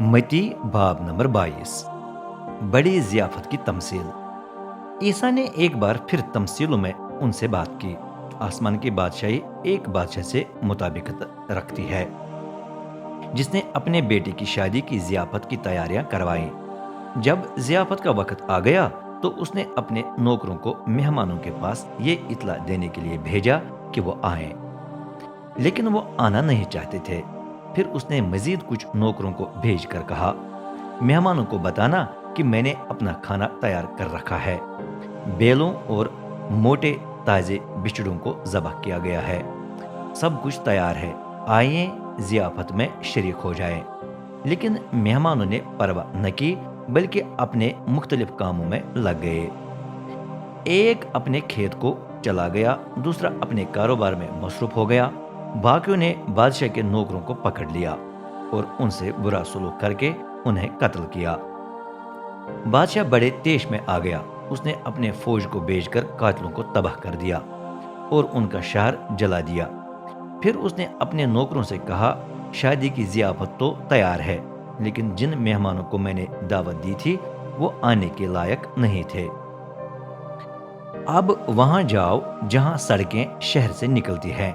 मती बाब नंबर 22। बड़ी ज़ियाफ़त की तमसील। ईसा ने एक बार फिर तमसीलों में उनसे बात की। आसमान की बादशाही एक बादशाह से मुताबिकत रखती है जिसने अपने बेटे की शादी की ज़ियाफ़त की तैयारियां करवाईं। जब ज़ियाफ़त का वक्त आ गया तो उसने अपने नौकरों को मेहमानों के पास ये इतला देने के लिए भेजा कि वो आएं, लेकिन वो आना नहीं चाहते थे। फिर उसने मजीद कुछ नौकरों को भेजकर कहा, मेहमानों को बताना कि मैंने अपना खाना तैयार कर रखा है। बेलों और मोटे ताजे बिचड़ों को ज़बह किया गया है। सब कुछ तैयार है, आइए ज़ियाफ़त में शरीक हो जाएं। लेकिन मेहमानों ने परवाह न की, बल्कि अपने मुख्तलिफ कामों में लग गए। एक अपने खेत को चला गया, दूसरा अपने कारोबार में मसरूफ हो गया। बाकियों ने बादशाह के नौकरों को पकड़ लिया और उनसे बुरा सलूक करके उन्हें कत्ल किया। बादशाह बड़े तेश में आ गया। उसने अपने फौज को भेजकर कातिलों को तबाह कर दिया और उनका शहर जला दिया। फिर उसने अपने नौकरों से कहा, शादी की ज़ियाफ़त तो तैयार है, लेकिन जिन मेहमानों को मैंने दावत दी थी वो आने के लायक नहीं थे। अब वहां जाओ जहां सड़कें शहर से निकलती हैं,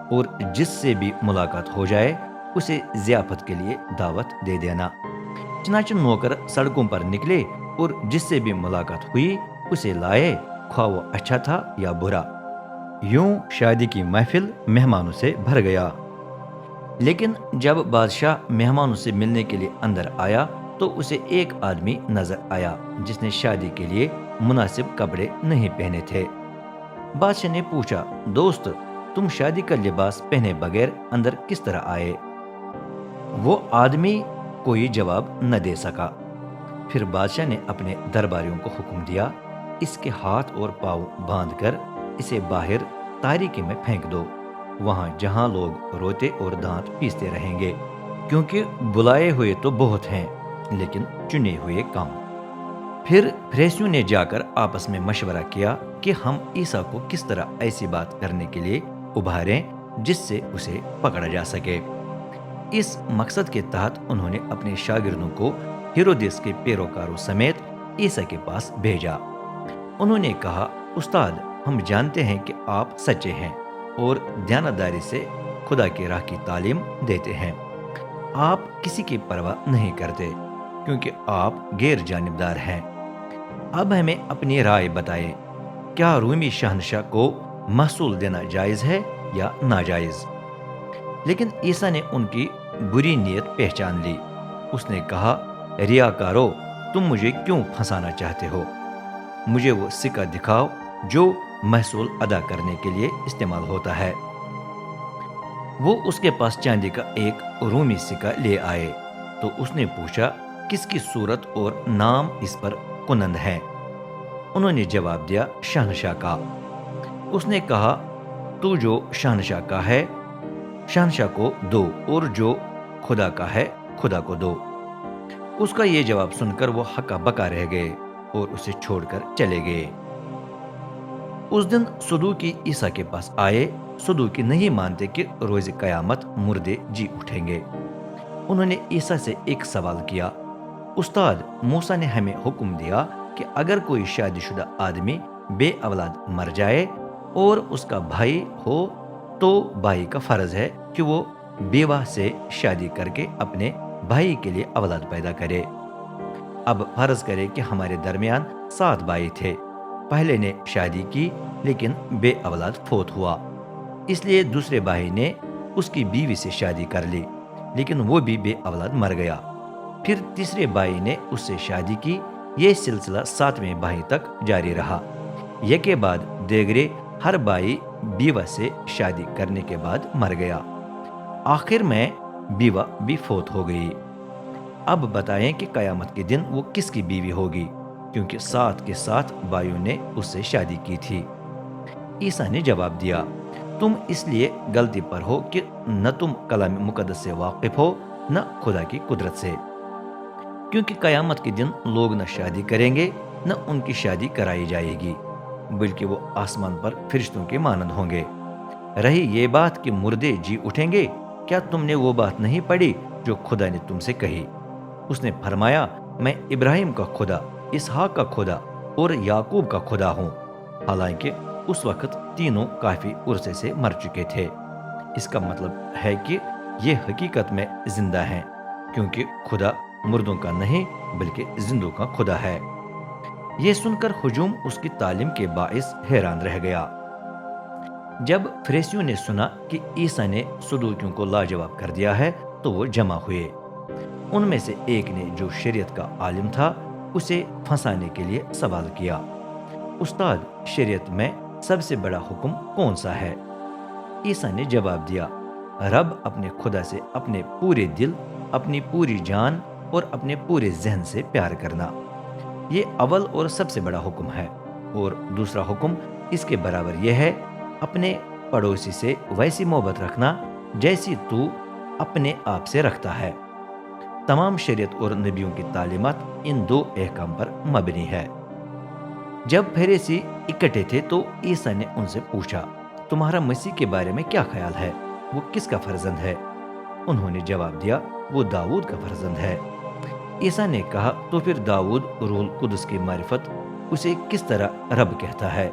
और जिससे भी मुलाकात हो जाए उसे ज़ियाफ़त के लिए दावत दे देना। चनाचे नौकर सड़कों पर निकले और जिससे भी मुलाकात हुई उसे लाए, ख्वाह वो अच्छा था या बुरा। यूं शादी की महफिल मेहमानों से भर गया। लेकिन जब बादशाह मेहमानों से मिलने के लिए अंदर आया तो उसे एक आदमी नजर आया जिसने शादी के लिए मुनासिब कपड़े नहीं पहने थे। बादशाह ने पूछा, दोस्त, तुम शादी का लिबास पहने बगैर अंदर किस तरह आए? वो आदमी कोई जवाब न दे सका। फिर बादशाह ने अपने दरबारियों को हुक्म दिया, इसके हाथ और पांव बांधकर इसे बाहर तारीकी में फेंक दो, वहां जहां लोग रोते और दांत पीसते रहेंगे, क्योंकि बुलाए हुए तो बहुत हैं लेकिन चुने हुए कम। फिर फरीसियों ने जाकर आपस में मशवरा किया कि हम ईसा को किस तरह ऐसी बात करने के लिए उभारें जिससे उसे पकड़ा जा सके। इस मकसद के तहत उन्होंने अपने शागिर्दों को हेरोदेस के पैरोकारों समेत ईसा के पास भेजा। उन्होंने कहा, उस्ताद, हम जानते हैं कि आप सच्चे हैं और ध्यानदारी से खुदा की राह की तालीम देते हैं। आप किसी की परवाह नहीं करते क्योंकि आप गैर जानिबदार हैं। अब हमें अपनी राय बताएं, क्या रूमी शहनशाह को महसूल देना जायज है या नाजायज? लेकिन ईसा ने उनकी बुरी नीयत पहचान ली। उसने कहा, रियाकारो, तुम मुझे क्यों फंसाना चाहते हो? मुझे वो सिक्का दिखाओ जो महसूल अदा करने के लिए इस्तेमाल होता है। वो उसके पास चांदी का एक रूमी सिक्का ले आए तो उसने पूछा, किसकी सूरत और नाम इस पर कुनंद है? उन्होंने जवाब दिया, शहनशाह का। उसने कहा, तू जो शहनशाह का है शहनशाह को दो, और जो खुदा का है खुदा को दो। उसका ये जवाब सुनकर वो हक्का बका रह गए और उसे छोड़कर चले गए। उस दिन सदूकी ईसा के पास आए। सदूकी नहीं मानते कि रोज़ कयामत मुर्दे जी उठेंगे। उन्होंने ईसा से एक सवाल किया, उस्ताद, मूसा ने हमें हुक्म दिया कि अगर कोई शादीशुदा आदमी बे औलाद मर जाए और उसका भाई हो तो भाई का फर्ज है कि वो बेवा से शादी करके अपने भाई के लिए औलाद पैदा करे। अब फर्ज करे कि हमारे दरमियान 7 भाई थे। पहले ने शादी की लेकिन बे औलाद फोत हुआ, इसलिए दूसरे भाई ने उसकी बीवी से शादी कर ली, लेकिन वो भी बे औलाद मर गया। फिर तीसरे भाई ने उससे शादी की। ये सिलसिला 7वें भाई तक जारी रहा। ये के बाद देगरे हर भाई बीवा से शादी करने के बाद मर गया। आखिर में बीवा भी फोत हो गई। अब बताएं कि कयामत के दिन वो किसकी बीवी होगी, क्योंकि 7 के 7 भाइयों ने उससे शादी की थी। ईसा ने जवाब दिया, तुम इसलिए गलती पर हो कि न तुम कलाम मुकद्दस से वाकिफ हो न खुदा की कुदरत से। क्योंकि कयामत के दिन लोग न शादी करेंगे न उनकी शादी कराई जाएगी, बल्कि वो आसमान पर फरिश्तों के मानंद होंगे। रही ये बात कि मुर्दे जी उठेंगे, क्या तुमने वो बात नहीं पढ़ी जो खुदा ने तुमसे कही, اس نے فرمایا، میں ابراہیم کا خدا، اسحاق کا خدا اور یعقوب کا خدا ہوں۔ حالانکہ اس وقت تینوں کافی عرصے سے مر چکے تھے۔ اس کا مطلب ہے کہ یہ حقیقت میں زندہ ہیں، کیونکہ خدا مردوں کا نہیں بلکہ زندوں کا خدا ہے۔ یہ سن کر ہجوم اس کی تعلیم کے باعث حیران رہ گیا۔ جب فریسیوں نے سنا کہ عیسیٰ نے صدوقیوں کو لاجواب کر دیا ہے تو وہ جمع ہوئے۔ ان میں سے ایک نے جو شریعت کا عالم تھا اسے پھنسانے کے لیے سوال کیا، استاد، شریعت میں سب سے بڑا حکم کون سا ہے؟ عیسیٰ نے جواب دیا، رب اپنے خدا سے اپنے پورے دل، اپنی پوری جان اور اپنے پورے ذہن سے پیار کرنا، یہ اول اور سب سے بڑا حکم ہے۔ اور دوسرا حکم اس کے برابر یہ ہے، اپنے پڑوسی سے ویسی محبت رکھنا جیسی تو اپنے آپ سے رکھتا ہے۔ تمام شریعت اور نبیوں کی تعلیمات ان دو احکام پر مبنی ہے۔ جب پھریسی اکٹھے تھے تو عیسیٰ نے ان سے پوچھا، تمہارا مسیح کے بارے میں کیا خیال ہے؟ وہ کس کا فرزند ہے؟ انہوں نے جواب دیا، وہ داؤد کا فرزند ہے۔ عیسیٰ نے کہا، تو پھر داؤد روح القدس کی معرفت اسے کس طرح رب کہتا ہے؟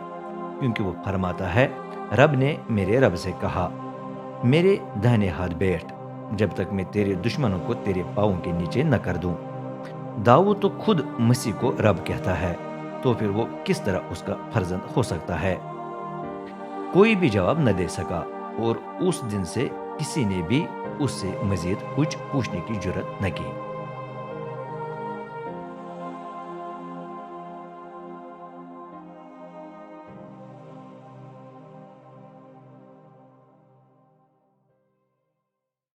کیونکہ وہ فرماتا ہے، رب نے میرے رب سے کہا، میرے داہنے ہاتھ بیٹھ، جب تک میں تیرے دشمنوں کو تیرے پاؤں کے نیچے نہ کر دوں۔ داؤد تو خود مسیح کو رب کہتا ہے، تو پھر وہ کس طرح اس کا فرزند ہو سکتا ہے؟ کوئی بھی جواب نہ دے سکا، اور اس دن سے کسی نے بھی اس سے مزید کچھ پوچھنے کی جرت نہ کی۔